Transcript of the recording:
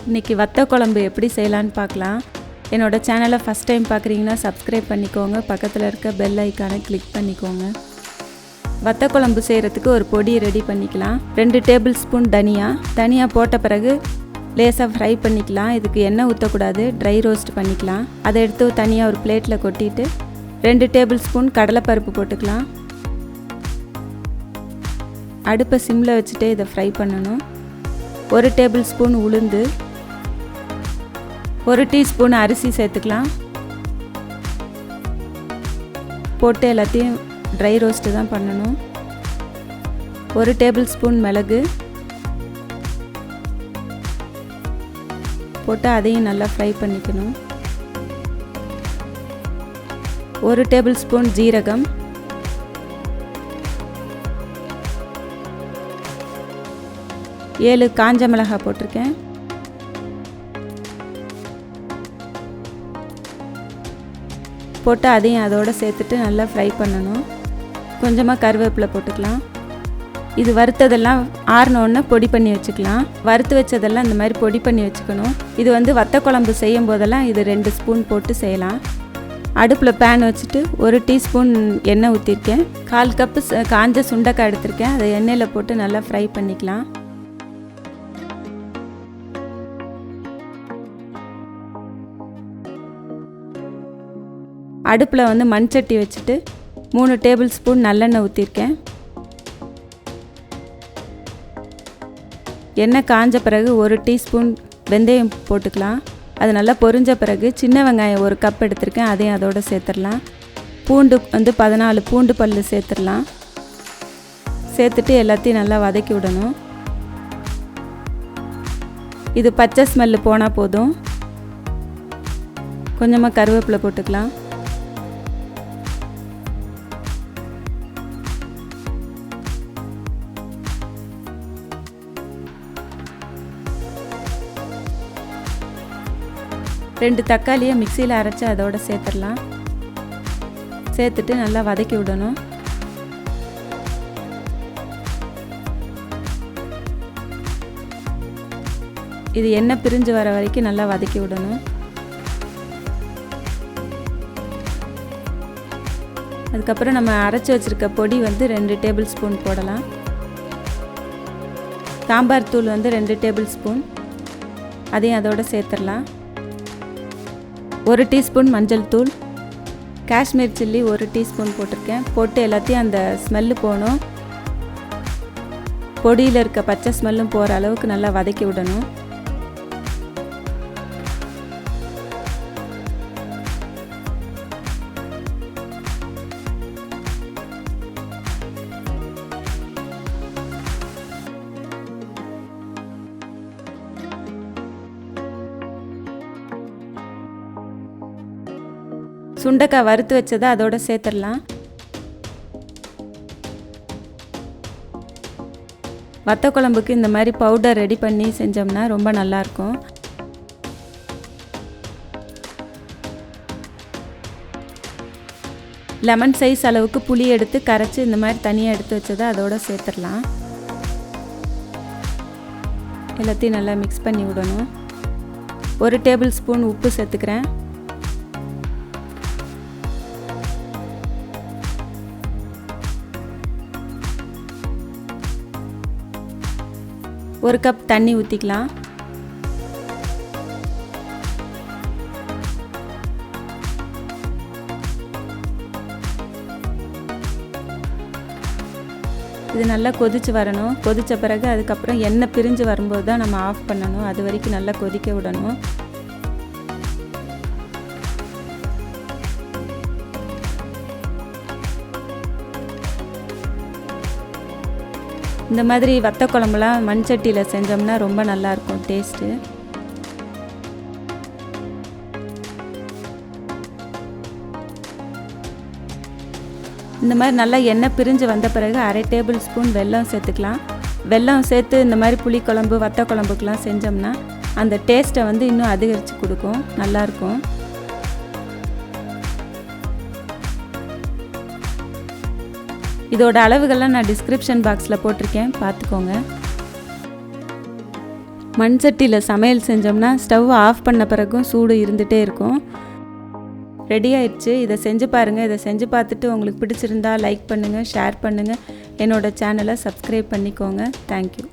இன்றைக்கி வத்த குழம்பு எப்படி செய்யலான்னு பார்க்கலாம். என்னோடய சேனலை ஃபஸ்ட் டைம் பார்க்குறீங்கன்னா சப்ஸ்கிரைப் பண்ணிக்கோங்க, பக்கத்தில் இருக்க பெல் ஐக்கானை கிளிக் பண்ணிக்கோங்க. வத்த குழம்பு செய்கிறதுக்கு ஒரு பொடி ரெடி பண்ணிக்கலாம். 2 டேபிள் ஸ்பூன் தனியா போட்ட பிறகு லேசாக ஃப்ரை பண்ணிக்கலாம். இதுக்கு எண்ணெய் ஊற்றக்கூடாது, ட்ரை ரோஸ்ட் பண்ணிக்கலாம். அதை எடுத்து தனியாக ஒரு பிளேட்டில் கொட்டிட்டு 2 டேபிள் ஸ்பூன் கடலைப்பருப்பு போட்டுக்கலாம். அடுப்பை சிம்மில் வச்சுட்டு இதை ஃப்ரை பண்ணணும். 1 டேபிள் ஸ்பூன் உளுந்து, 1 டீஸ்பூன் அரிசி சேர்த்துக்கலாம். போட்டு எல்லாத்தையும் ட்ரை ரோஸ்ட்டு தான் பண்ணணும். 1 டேபிள் ஸ்பூன் மிளகு போட்டு அதையும் நல்லா ஃப்ரை பண்ணிக்கணும். 1 டேபிள் ஸ்பூன் ஜீரகம், 7 காஞ்ச மிளகாய் போட்டிருக்கேன். போட்டு அதையும் அதோடு சேர்த்துட்டு நல்லா ஃப்ரை பண்ணணும். கொஞ்சமாக கருவேப்பிலை போட்டுக்கலாம். இது வறுத்ததெல்லாம் ஆறினோடனே பொடி பண்ணி வச்சுக்கலாம். வறுத்து வச்சதெல்லாம் இந்த மாதிரி பொடி பண்ணி வச்சுக்கணும். இது வத்த குழம்பு செய்யும் போதெல்லாம் இது 2 ஸ்பூன் போட்டு செய்யலாம். அடுப்பில் பேன் வச்சுட்டு 1 டீஸ்பூன் எண்ணெய் ஊற்றிருக்கேன். 1/4 கப்பு காஞ்ச சுண்டைக்காய் எடுத்திருக்கேன். அதை எண்ணெயில் போட்டு நல்லா ஃப்ரை பண்ணிக்கலாம். அடுப்பில் மண் சட்டி வச்சுட்டு 3 டேபிள் ஸ்பூன் நல்லெண்ணெய் ஊற்றிருக்கேன். எண்ணெய் காஞ்ச பிறகு 1 டீஸ்பூன் வெந்தயம் போட்டுக்கலாம். அது நல்லா பொரிஞ்ச பிறகு சின்ன வெங்காயம் 1 கப் எடுத்திருக்கேன். அதையும் அதோடு சேர்த்துடலாம். பூண்டு 14 பூண்டு பல் சேர்த்துடலாம். சேர்த்துட்டு எல்லாத்தையும் நல்லா வதக்கி விடணும். இது பச்சை ஸ்மெல்லு போனால் போதும். கொஞ்சமாக கருவேப்பிலை போட்டுக்கலாம். ரெண்டு தக்காளியை மிக்சியில் அரைச்சி அதோடு சேர்த்துடலாம். சேர்த்துட்டு நல்லா வதக்கி விடணும். இது எண்ணெய் பிரிஞ்சு வர வரைக்கும் நல்லா வதக்கி விடணும். அதுக்கப்புறம் நம்ம அரைச்சி வச்சுருக்க பொடி 2 டேபிள் ஸ்பூன் போடலாம். சாம்பார் தூள் 2 டேபிள் ஸ்பூன், அதையும் அதோடு சேர்த்துடலாம். 1 டீஸ்பூன் மஞ்சள் தூள், காஷ்மீர் சில்லி 1 டீஸ்பூன் போட்டிருக்கேன். போட்டு எல்லாத்தையும் அந்த ஸ்மெல்லு போகணும். பொடியில் இருக்க பச்சை ஸ்மெல்லும் போகிற அளவுக்கு நல்லா வதக்கி விடணும். சுண்டைக்காய் வறுத்து வச்சதை அதோட சேர்த்துடலாம். வத்த குழம்புக்கு இந்த மாதிரி பவுடர் ரெடி பண்ணி செஞ்சோம்னா ரொம்ப நல்லாயிருக்கும். லெமன் சைஸ் அளவுக்கு புளி எடுத்து கரைச்சி இந்த மாதிரி தனியாக எடுத்து வச்சதை அதோட சேர்த்துடலாம். எல்லாத்தையும் நல்லா மிக்ஸ் பண்ணி விடணும். 1 டேபிள் ஸ்பூன் உப்பு சேர்த்துக்கிறேன். ஒரு கப் தண்ணி ஊற்றிக்கலாம். இது நல்லா கொதிச்சு வரணும். கொதித்த பிறகு அதுக்கப்புறம் எண்ணெய் பிரிஞ்சு வரும்போது தான் நம்ம ஆஃப் பண்ணணும். அது வரைக்கும் நல்லா கொதிக்க விடணும். இந்த மாதிரி வத்த குழம்புலாம் மண் சட்டியில் செஞ்சோம்னா ரொம்ப நல்லாயிருக்கும் டேஸ்ட்டு. இந்த மாதிரி நல்லா எண்ணெய் பிரிஞ்சு வந்த பிறகு 1/2 டேபிள் ஸ்பூன் வெல்லம் சேர்த்துக்கலாம். வெல்லம் சேர்த்து இந்த மாதிரி புளிக்குழம்பு வத்த குழம்புக்கெலாம் செஞ்சோம்னா அந்த டேஸ்ட்டை இன்னும் அதிகரித்து கொடுக்கும், நல்லாயிருக்கும். இதோட அளவுகள்லாம் நான் டிஸ்கிரிப்ஷன் பாக்ஸில் போட்டிருக்கேன், பார்த்துக்கோங்க. மண் சட்டியில் சமையல் செஞ்சோம்னா ஸ்டவ் ஆஃப் பண்ண பிறகும் சூடு இருந்துகிட்டே இருக்கும். ரெடி ஆயிடுச்சு. இதை செஞ்சு பாருங்கள். இதை செஞ்சு பார்த்துட்டு உங்களுக்கு பிடிச்சிருந்தா லைக் பண்ணுங்கள், ஷேர் பண்ணுங்கள். என்னோடய சேனலை சப்ஸ்கிரைப் பண்ணிக்கோங்க. தேங்க்யூ.